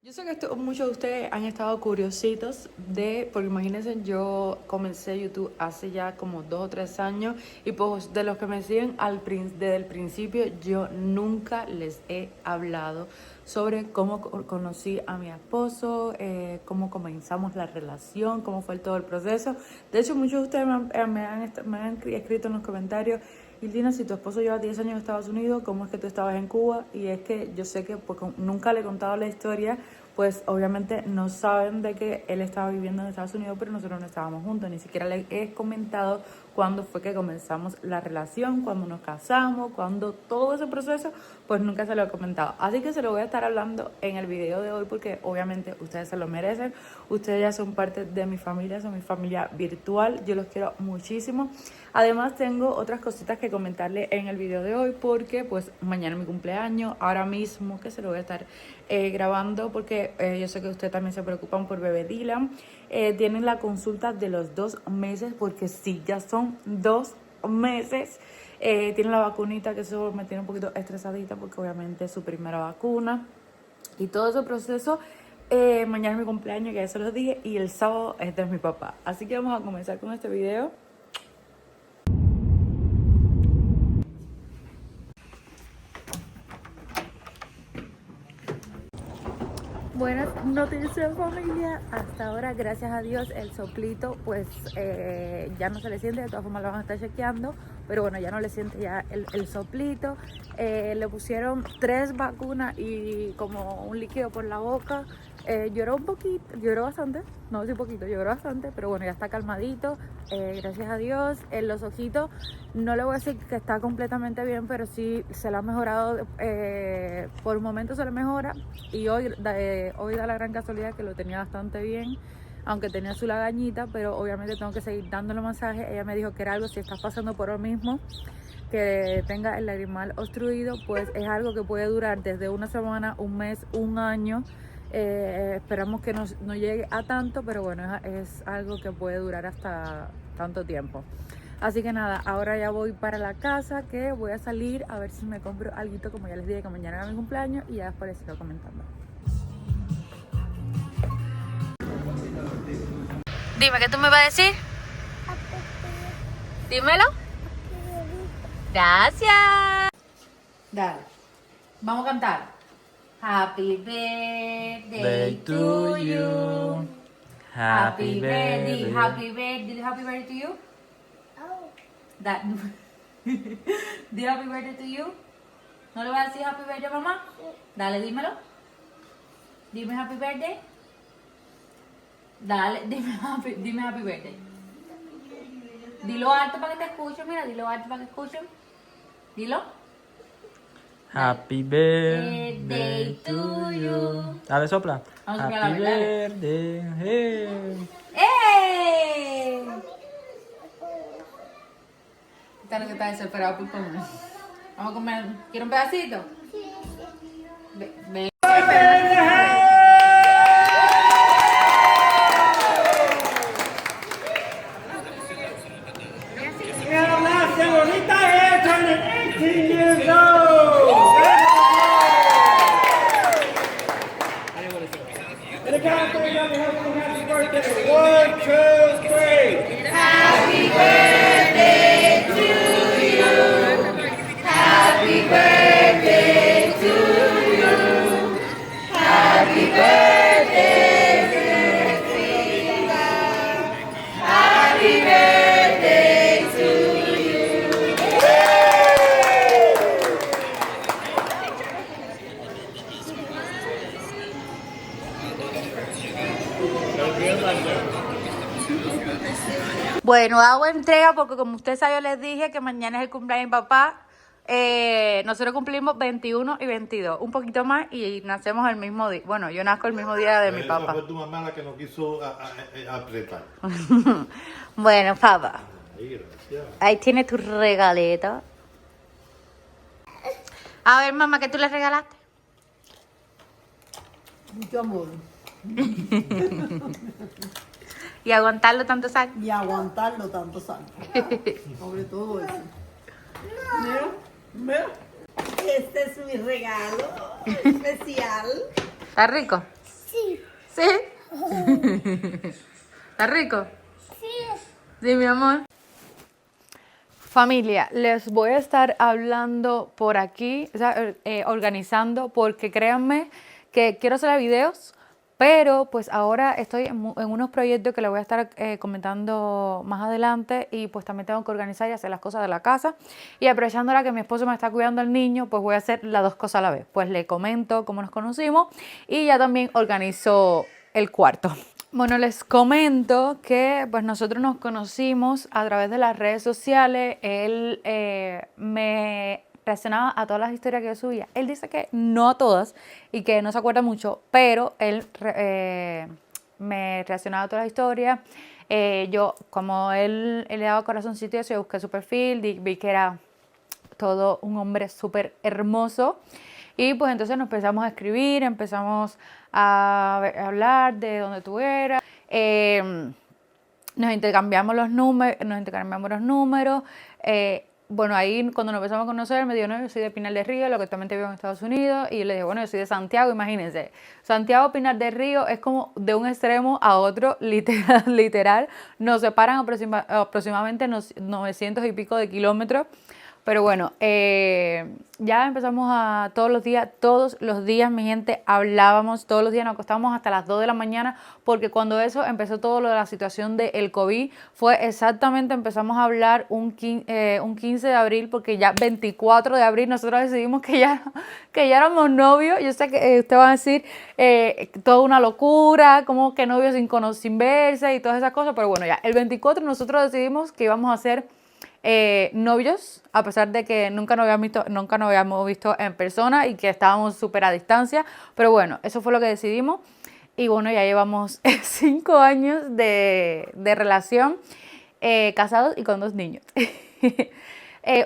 Yo sé que muchos de ustedes han estado curiositos porque imagínense, yo comencé YouTube hace ya como 2 o 3 años y pues de los que me siguen desde el principio, yo nunca les he hablado sobre cómo conocí a mi esposo, cómo comenzamos la relación, cómo fue todo el proceso. De hecho, muchos de ustedes me han escrito en los comentarios: y Lina, si tu esposo lleva 10 años en Estados Unidos, ¿cómo es que tú estabas en Cuba? Y es que yo sé que porque nunca le he contado la historia, pues obviamente no saben de que él estaba viviendo en Estados Unidos, pero nosotros no estábamos juntos. Ni siquiera le he comentado cuándo fue que comenzamos la relación, cuándo nos casamos, cuándo todo ese proceso, pues nunca se lo he comentado. Así que se lo voy a estar hablando en el video de hoy porque obviamente ustedes se lo merecen. Ustedes ya son parte de mi familia, son mi familia virtual. Yo los quiero muchísimo. Además tengo otras cositas que comentarles en el video de hoy porque pues mañana es mi cumpleaños, ahora mismo que se lo voy a estar grabando porque yo sé que ustedes también se preocupan por bebé Dylan. Tienen la consulta de los 2 meses porque sí, ya son 2 meses. Tienen la vacunita, que eso me tiene un poquito estresadita porque obviamente es su primera vacuna y todo ese proceso. Mañana es mi cumpleaños, que ya se los dije, y el sábado es de mi papá. Así que vamos a comenzar con este video. Buenas noticias, familia. Hasta ahora, gracias a Dios, el soplito pues ya no se le siente. De todas formas lo van a estar chequeando, pero bueno, ya no le siente ya el soplito. Le pusieron 3 vacunas y como un líquido por la boca. Lloró un poquito, lloró bastante, no sí poquito, lloró bastante, pero bueno, ya está calmadito, gracias a Dios. En los ojitos no le voy a decir que está completamente bien, pero sí se le ha mejorado, por momentos se le mejora, y hoy da la gran casualidad que lo tenía bastante bien, aunque tenía su lagañita, pero obviamente tengo que seguir dándole masaje. Ella me dijo que era algo, si estás pasando por lo mismo, que tenga el lagrimal obstruido, pues es algo que puede durar desde una semana, un mes, un año. Esperamos que no llegue a tanto, pero bueno, es algo que puede durar hasta tanto tiempo. Así que nada, ahora ya voy para la casa, que voy a salir a ver si me compro algo, como ya les dije que mañana era mi cumpleaños, y ya después les sigo comentando. Dime, ¿qué tú me vas a decir? Dímelo. Gracias. Dale, vamos a cantar. Happy birthday to you. Happy birthday. Happy birthday. Happy birthday to you. Oh. That. Di happy birthday to you. ¿No le vas a decir happy birthday, mamá? Dale, dímelo. Dime happy birthday. Dale, dime happy birthday. Dilo alto para que te escuchen, mira, dilo alto para que escuchen. Dilo. Happy birthday to you. Dale, sopla. Happy birthday. Hey. ¡Ey! Esta no que está desesperado por comer. Vamos a comer. ¿Quiere un pedacito? Sí. Ven. ¡Qué bonita es! ¡Turning 18 years old! And the count of 3, happy birthday. 1, 2, 3. Happy birthday to you. Happy birthday to you. Happy birthday, dear Frida. Happy birthday to you. Bueno, hago entrega porque como usted sabe, yo les dije que mañana es el cumpleaños de mi papá. Nosotros cumplimos 21 y 22, un poquito más, y nacemos el mismo día. Bueno, yo nazco el mismo día de mi papá. Fue tu mamá la que nos quiso apretar. Bueno, papá, Ay, gracias. ahí tiene tu regalito. A ver, mamá, ¿qué tú le regalaste? Mucho amor. Y aguantarlo tantos años. Y aguantarlo tantos años. Sobre todo eso. Mira, mira. Este es mi regalo especial. ¿Está rico? ¿Sí? ¿Está rico? Sí, mi amor. Familia, les voy a estar hablando por aquí, o sea, organizando, porque créanme que quiero hacer videos, pero pues ahora estoy en unos proyectos que les voy a estar comentando más adelante y pues también tengo que organizar y hacer las cosas de la casa. Y aprovechando ahora que mi esposo me está cuidando al niño, pues voy a hacer las dos cosas a la vez. Pues le comento cómo nos conocimos y ya también organizo el cuarto. Bueno, les comento que pues nosotros nos conocimos a través de las redes sociales. Él me reaccionaba a todas las historias que yo subía. Él dice que no a todas y que no se acuerda mucho, pero él me reaccionaba a todas las historias. Yo, como él le daba corazoncito, yo busqué su perfil, vi que era todo un hombre súper hermoso. Y pues entonces nos empezamos a escribir, empezamos a hablar de dónde tú eras. Nos intercambiamos los números. Bueno, ahí cuando nos empezamos a conocer, me dijo, no, yo soy de Pinar del Río, lo que también te vivo en Estados Unidos. Y yo le dije, bueno, yo soy de Santiago, imagínense. Santiago, Pinar del Río es como de un extremo a otro, literal. Nos separan aproximadamente 900 y pico de kilómetros. Pero bueno, ya empezamos a todos los días, mi gente, hablábamos, todos los días nos acostábamos hasta las 2 de la mañana, porque cuando eso empezó todo lo de la situación del COVID, fue exactamente, empezamos a hablar un 15 de abril, porque ya 24 de abril nosotros decidimos que ya éramos novios. Yo sé que usted va a decir, toda una locura, como que novios sin verse y todas esas cosas, pero bueno, ya el 24 nosotros decidimos que íbamos a ser novios, a pesar de que nunca nos habíamos visto en persona y que estábamos súper a distancia, pero bueno, eso fue lo que decidimos. Y bueno, ya llevamos 5 años de relación, casados y con 2 niños.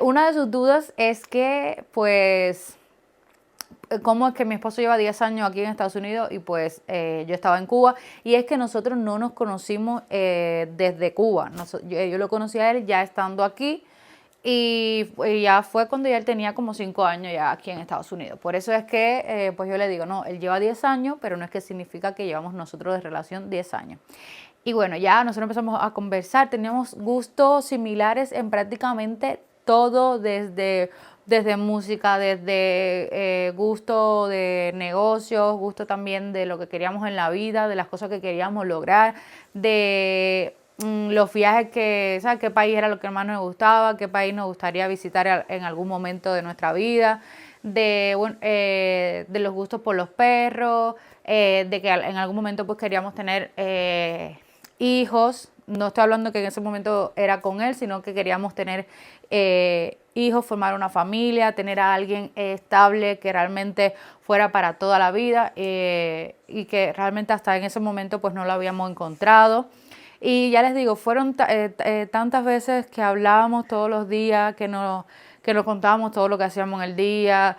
Una de sus dudas es que, pues, cómo es que mi esposo lleva 10 años aquí en Estados Unidos y pues yo estaba en Cuba, y es que nosotros no nos conocimos desde Cuba. Yo lo conocí a él ya estando aquí y ya fue cuando ya él tenía como 5 años ya aquí en Estados Unidos. Por eso es que pues yo le digo, no, él lleva 10 años, pero no es que significa que llevamos nosotros de relación 10 años. Y bueno, ya nosotros empezamos a conversar, teníamos gustos similares en prácticamente todo, desde música, desde gusto de negocios, gusto también de lo que queríamos en la vida, de las cosas que queríamos lograr, de los viajes, ¿sabes? Qué país era lo que más nos gustaba, qué país nos gustaría visitar en algún momento de nuestra vida, de los gustos por los perros, de que en algún momento pues queríamos tener hijos. No estoy hablando que en ese momento era con él, sino que queríamos tener hijos, formar una familia, tener a alguien estable que realmente fuera para toda la vida, y que realmente hasta en ese momento pues no lo habíamos encontrado. Y ya les digo, fueron tantas veces que hablábamos todos los días, que nos contábamos todo lo que hacíamos en el día,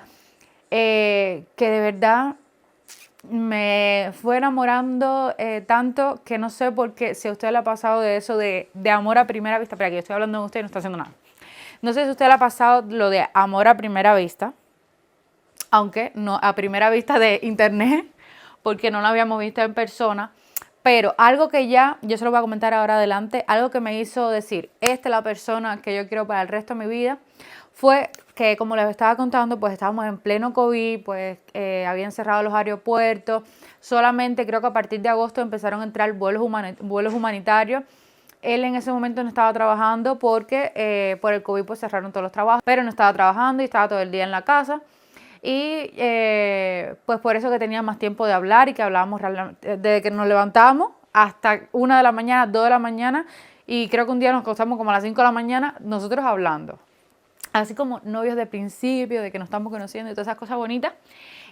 que de verdad me fue enamorando tanto que no sé por qué, si a usted le ha pasado de eso de amor a primera vista. Espera, que yo estoy hablando de usted y no está haciendo nada. No sé si a usted le ha pasado lo de amor a primera vista, aunque no a primera vista de internet, porque no lo habíamos visto en persona. Pero algo que yo se lo voy a comentar ahora adelante, algo que me hizo decir, esta es la persona que yo quiero para el resto de mi vida, fue que, como les estaba contando, pues estábamos en pleno COVID, pues habían cerrado los aeropuertos, solamente creo que a partir de agosto empezaron a entrar vuelos humanitarios. Él en ese momento no estaba trabajando porque por el COVID pues cerraron todos los trabajos, pero no estaba trabajando y estaba todo el día en la casa. Y pues por eso que tenía más tiempo de hablar, y que hablábamos desde que nos levantábamos hasta 1 de la mañana, 2 de la mañana, y creo que un día nos acostamos como a las 5 de la mañana nosotros hablando. Así como novios de principio, de que nos estamos conociendo y todas esas cosas bonitas.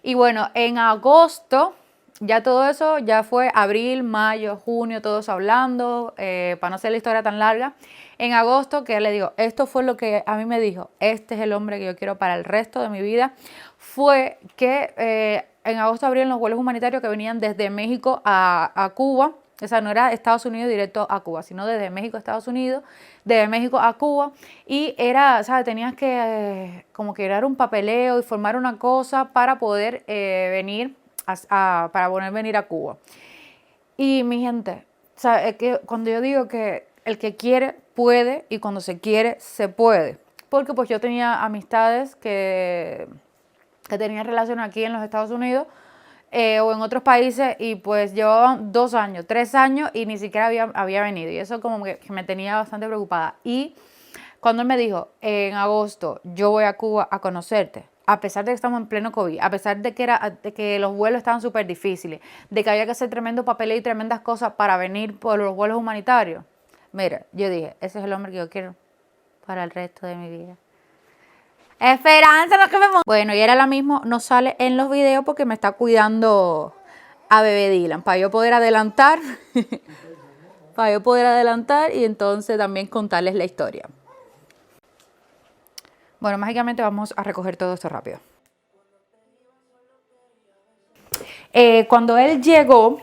Y bueno, en agosto, ya todo eso, ya fue abril, mayo, junio, todos hablando, para no hacer la historia tan larga. En agosto, que le digo, esto fue lo que a mí me dijo, este es el hombre que yo quiero para el resto de mi vida, fue que en agosto abrieron los vuelos humanitarios que venían desde México a Cuba. O sea, no era Estados Unidos directo a Cuba, sino desde México a Estados Unidos, desde México a Cuba. Y era, ¿sabes? Tenías que como que dar un papeleo y formar una cosa para poder venir a Cuba. Y mi gente, ¿sabe? Es que cuando yo digo que el que quiere puede y cuando se quiere se puede. Porque pues yo tenía amistades que tenían relación aquí en los Estados Unidos o en otros países y pues llevaban 2 años, 3 años y ni siquiera había venido. Y eso como que me tenía bastante preocupada. Y cuando él me dijo, en agosto yo voy a Cuba a conocerte, a pesar de que estamos en pleno COVID, a pesar de que los vuelos estaban súper difíciles, de que había que hacer tremendo papel y tremendas cosas para venir por los vuelos humanitarios, mira, yo dije, ese es el hombre que yo quiero para el resto de mi vida. Esperanza, no que me... Bueno, y era la misma, no sale en los videos porque me está cuidando a bebé Dylan, para yo poder adelantar, y entonces también contarles la historia. Bueno, mágicamente vamos a recoger todo esto rápido. Cuando él llegó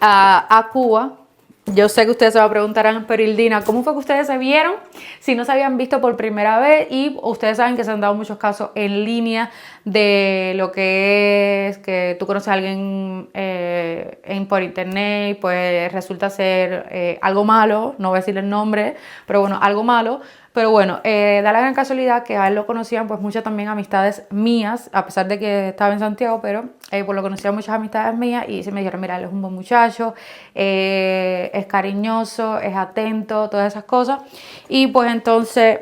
a Cuba, yo sé que ustedes se van a preguntar, pero Ildina, ¿cómo fue que ustedes se vieron si no se habían visto por primera vez? Y ustedes saben que se han dado muchos casos en línea de lo que es que tú conoces a alguien por internet y pues resulta ser algo malo, no voy a decir el nombre, pero bueno, algo malo. Pero bueno, da la gran casualidad que a él lo conocían pues muchas también amistades mías, a pesar de que estaba en Santiago, pero pues lo conocían muchas amistades mías y se me dijeron, mira, él es un buen muchacho, es cariñoso, es atento, todas esas cosas. Y pues entonces,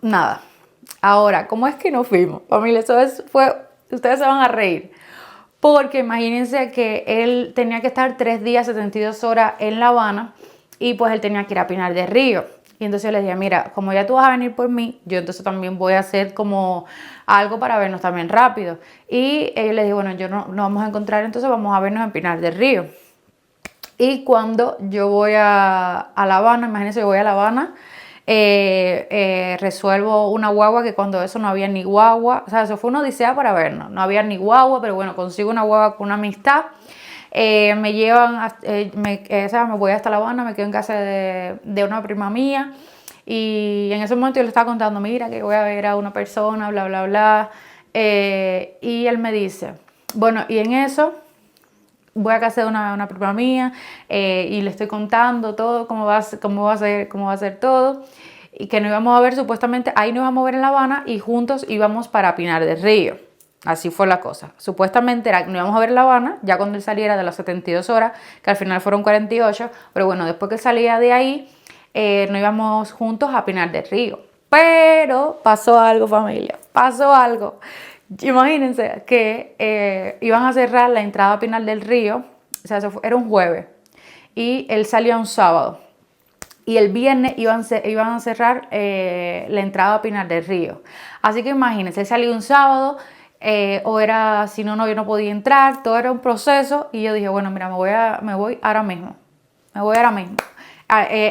nada. Ahora, ¿cómo es que nos fuimos? Familia, ustedes se van a reír. Porque imagínense que él tenía que estar 3 días, 72 horas en La Habana. Y pues él tenía que ir a Pinar del Río. Y entonces yo le dije, mira, como ya tú vas a venir por mí, yo entonces también voy a hacer como algo para vernos también rápido. Y yo le dije, bueno, yo no vamos a encontrar, entonces vamos a vernos en Pinar del Río. Y cuando yo voy a La Habana, imagínense, yo voy a La Habana, resuelvo una guagua que cuando eso no había ni guagua. O sea, eso fue una odisea para vernos. No había ni guagua, pero bueno, consigo una guagua con una amistad. Me llevan, me voy hasta La Habana, me quedo en casa de una prima mía y en ese momento yo le estaba contando, mira que voy a ver a una persona, bla, bla, bla, y él me dice, bueno, y en eso voy a casa de una prima mía y le estoy contando todo, cómo va a ser todo, y que nos íbamos a ver supuestamente, ahí nos íbamos a ver en La Habana y juntos íbamos para Pinar del Río. Así fue la cosa. Supuestamente nos íbamos a ver en La Habana, ya cuando él saliera de las 72 horas, que al final fueron 48, pero bueno, después que salía de ahí, nos íbamos juntos a Pinar del Río. Pero pasó algo, familia, pasó algo. Imagínense que iban a cerrar la entrada a Pinar del Río, o sea, era un jueves, y él salía un sábado. Y el viernes iban a cerrar la entrada a Pinar del Río. Así que imagínense, él salió un sábado, o era, si no, yo no podía entrar, todo era un proceso y yo dije, bueno, mira, me voy ahora mismo,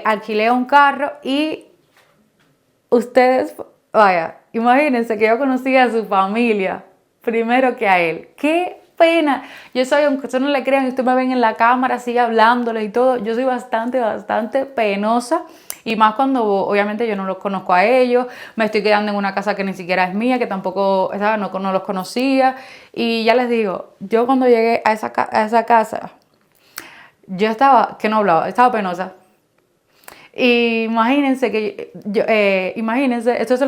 alquilé un carro y ustedes, vaya, imagínense que yo conocí a su familia primero que a él, qué pena, aunque ustedes no le crean, ustedes me ven en la cámara así hablándole y todo, yo soy bastante penosa. Y más cuando obviamente yo no los conozco a ellos, me estoy quedando en una casa que ni siquiera es mía, que tampoco, ¿sabes? No los conocía. Y ya les digo, yo cuando llegué a esa casa, yo estaba, que no hablaba, estaba penosa. Y imagínense que esto yo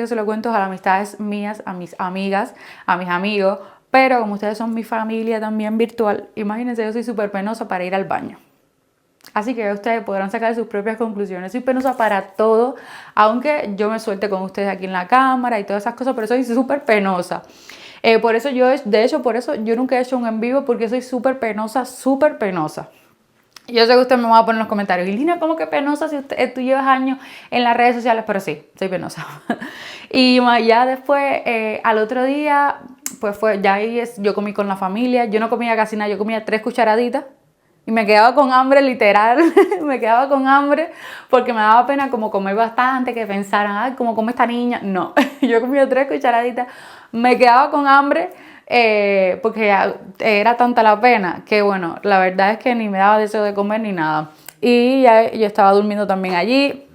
se lo cuento a las amistades mías, a mis amigas, a mis amigos, pero como ustedes son mi familia también virtual, imagínense, yo soy súper penosa para ir al baño. Así que ustedes podrán sacar sus propias conclusiones. Soy penosa para todo, aunque yo me suelte con ustedes aquí en la cámara y todas esas cosas, pero soy súper penosa. Por eso yo nunca he hecho un en vivo porque soy súper penosa, súper penosa. Yo sé que usted me va a poner en los comentarios, y Lina, ¿cómo que penosa si tú llevas años en las redes sociales? Pero sí, soy penosa. Y ya después, al otro día, pues yo comí con la familia. Yo no comía casi nada, yo comía 3 cucharaditas. Y me quedaba con hambre, literal, me quedaba con hambre porque me daba pena como comer bastante, que pensaran, ay, ¿cómo come esta niña? No, yo comía 3 cucharaditas, me quedaba con hambre porque era tanta la pena que bueno, la verdad es que ni me daba deseo de comer ni nada. Y ya yo estaba durmiendo también allí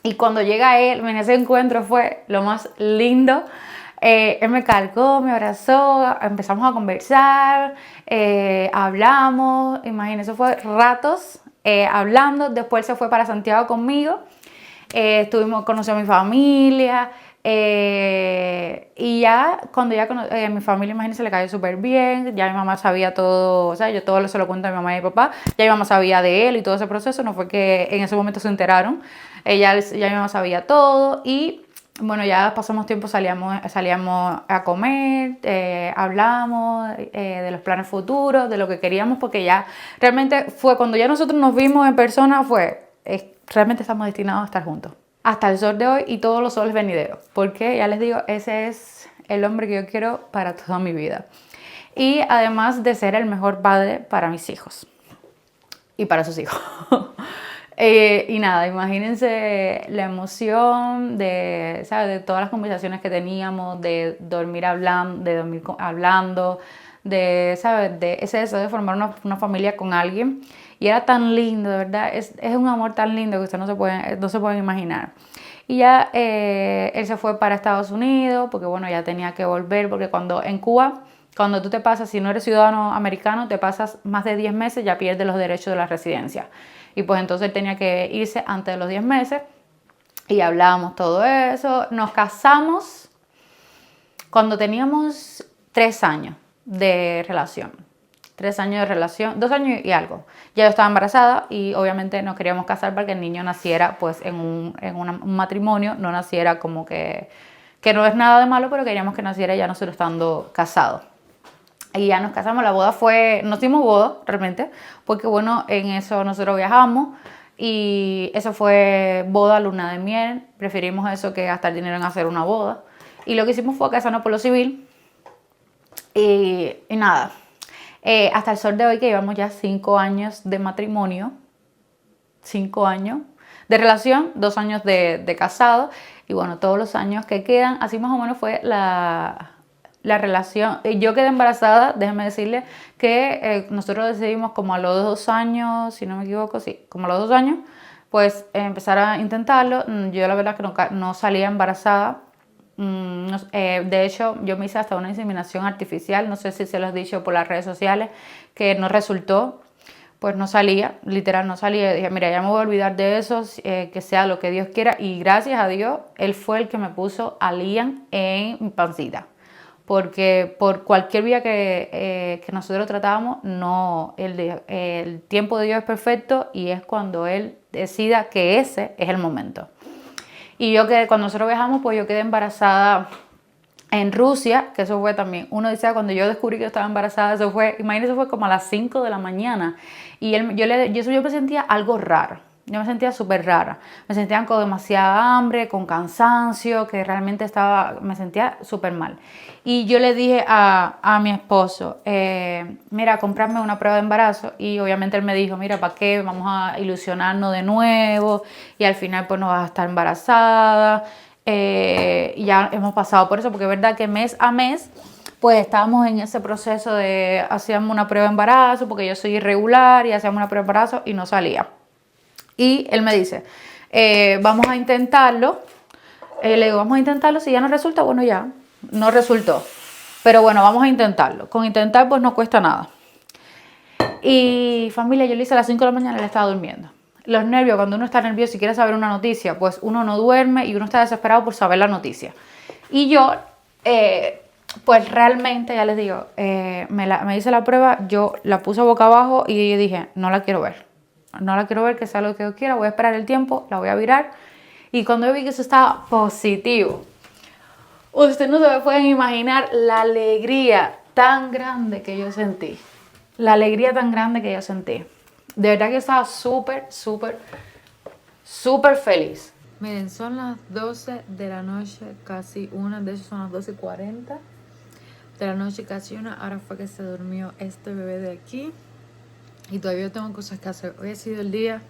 y cuando llega él, en ese encuentro fue lo más lindo. Él me cargó, me abrazó, empezamos a conversar, hablamos, imagínense, fue ratos hablando. Después se fue para Santiago conmigo, conoció a mi familia. Y ya cuando mi familia, imagínense, le cayó súper bien. Ya mi mamá sabía todo, o sea, yo todo se lo cuento a mi mamá y mi papá. Ya mi mamá sabía de él y todo ese proceso. No fue que en ese momento se enteraron. Ya mi mamá sabía todo. Y bueno, ya pasamos tiempo, salíamos a comer, hablamos de los planes futuros, de lo que queríamos, porque ya realmente fue cuando ya nosotros nos vimos en persona, realmente estamos destinados a estar juntos. Hasta el sol de hoy y todos los soles venideros, porque ya les digo, ese es el hombre que yo quiero para toda mi vida. Y además de ser el mejor padre para mis hijos y para sus hijos. Y nada, imagínense la emoción de, ¿sabes?, de todas las conversaciones que teníamos, de dormir hablando, de, ¿sabes?, de ese deseo de formar una familia con alguien. Y era tan lindo, de verdad, es un amor tan lindo que ustedes no se pueden imaginar. Y ya él se fue para Estados Unidos, porque bueno, ya tenía que volver, porque en Cuba, cuando tú te pasas, si no eres ciudadano americano, te pasas más de 10 meses, ya pierdes los derechos de la residencia. Y pues entonces él tenía que irse antes de los 10 meses, y hablábamos todo eso. Nos casamos cuando teníamos 3 años de relación. 3 años de relación, 2 años y algo. Ya yo estaba embarazada y obviamente nos queríamos casar para que el niño naciera pues en un matrimonio, no naciera como que no es nada de malo, pero queríamos que naciera ya nosotros estando casados. Y ya nos casamos, no hicimos boda realmente, porque bueno, en eso nosotros viajamos y eso fue boda, luna de miel. Preferimos eso que gastar dinero en hacer una boda. Y lo que hicimos fue casarnos por lo civil y nada. Hasta el sol de hoy, que llevamos ya 5 años de matrimonio, 5 años de relación, 2 años de casado, y bueno, todos los años que quedan, así más o menos fue la relación. Yo quedé embarazada, déjenme decirles que nosotros decidimos como a los 2 años, si no me equivoco, sí, como a los 2 años, pues empezar a intentarlo. Yo la verdad que no salía embarazada. De hecho, yo me hice hasta una inseminación artificial, no sé si se los he dicho por las redes sociales, que no resultó, pues no salía, literal no salía. Dije, mira, ya me voy a olvidar de eso, que sea lo que Dios quiera. Y gracias a Dios, Él fue el que me puso a Liam en mi pancita. Porque por cualquier vía que nosotros tratábamos, no, el tiempo de Dios es perfecto y es cuando Él decida que ese es el momento. Y cuando nosotros viajamos, pues yo quedé embarazada en Rusia, que eso fue también, uno dice, cuando yo descubrí que yo estaba embarazada, imagínense, fue como a las 5 de la mañana. Y yo me sentía algo raro, yo me sentía súper rara. Me sentía con demasiada hambre, con cansancio, que realmente me sentía súper mal. Y yo le dije a mi esposo, mira, comprarme una prueba de embarazo. Y obviamente él me dijo, mira, ¿para qué? Vamos a ilusionarnos de nuevo y al final pues no vas a estar embarazada. Y ya hemos pasado por eso, porque es verdad que mes a mes pues estábamos en ese proceso de hacíamos una prueba de embarazo, porque yo soy irregular, y hacíamos una prueba de embarazo y no salía. Y él me dice, vamos a intentarlo. Le digo, vamos a intentarlo, si ya no resulta, bueno, ya no resultó, pero bueno, vamos a intentarlo. Con intentar pues no cuesta nada. Y familia, yo le hice a las 5 de la mañana, él estaba durmiendo. Los nervios, cuando uno está nervioso y quiere saber una noticia, pues uno no duerme y uno está desesperado por saber la noticia. Y yo, pues realmente, ya les digo, me hice la prueba, yo la puse boca abajo y dije, no la quiero ver. No la quiero ver, que sea lo que yo quiera, voy a esperar el tiempo, la voy a virar. Y cuando yo vi que eso estaba positivo, ustedes no se pueden imaginar la alegría tan grande que yo sentí. La alegría tan grande que yo sentí. De verdad que estaba súper, súper, súper feliz. Miren, son las 12 de la noche, casi una, de hecho son las 12:40 de la noche, casi una. Ahora fue que se durmió este bebé de aquí y todavía tengo cosas que hacer. Hoy ha sido el día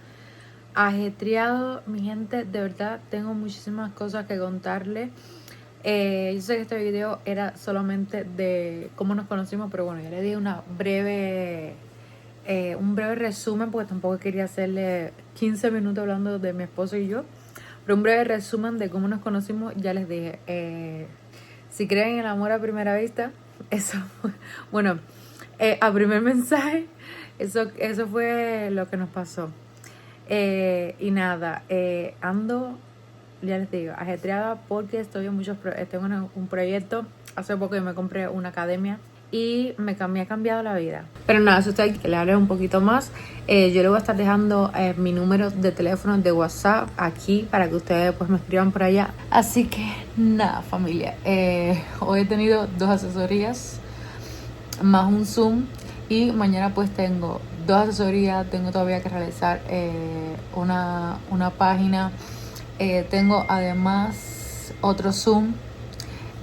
ajetreado, mi gente, de verdad tengo muchísimas cosas que contarles. Yo sé que este video era solamente de cómo nos conocimos, pero bueno, ya le di un breve resumen, porque tampoco quería hacerle 15 minutos hablando de mi esposo y yo, pero un breve resumen de cómo nos conocimos. Ya les dije, Si creen en el amor a primera vista, eso fue, bueno, a primer mensaje, eso fue lo que nos pasó. Y nada, ando, ya les digo, ajetreada porque estoy en tengo un proyecto. Hace poco yo me compré una academia y me ha cambiado la vida. Pero nada, eso está aquí, que le hablé un poquito más. Yo le voy a estar dejando mi número de teléfono de WhatsApp aquí para que ustedes pues me escriban por allá. Así que nada, familia, hoy he tenido 2 asesorías más un Zoom y mañana pues tengo 2 asesorías, tengo todavía que realizar una página, tengo además otro Zoom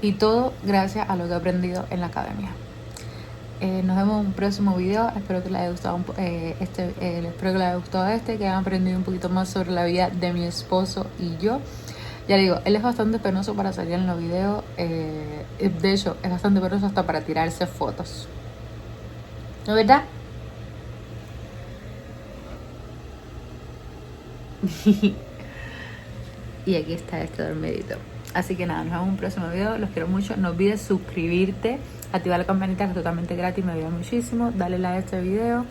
y todo gracias a lo que he aprendido en la academia. Nos vemos en un próximo video. Espero que les haya gustado que hayan aprendido un poquito más sobre la vida de mi esposo y yo. Ya digo, él es bastante penoso para salir en los videos. De hecho, es bastante penoso hasta para tirarse fotos. ¿No es verdad? Y aquí está este dormidito. Así que nada, nos vemos en un próximo video. Los quiero mucho. No olvides suscribirte, activar la campanita que es totalmente gratis, me ayuda muchísimo. Dale like a este video.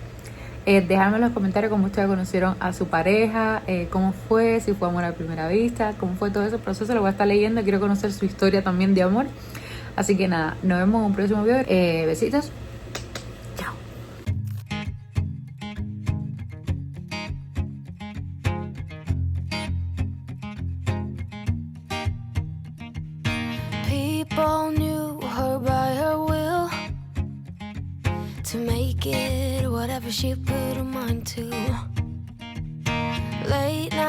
Déjame en los comentarios cómo ustedes conocieron a su pareja, cómo fue, si fue amor a primera vista, cómo fue todo ese proceso. Lo voy a estar leyendo. Quiero conocer su historia también de amor. Así que nada, nos vemos en un próximo video. Besitos. Chao. People knew her by her will to make it whatever she put her mind to. Late night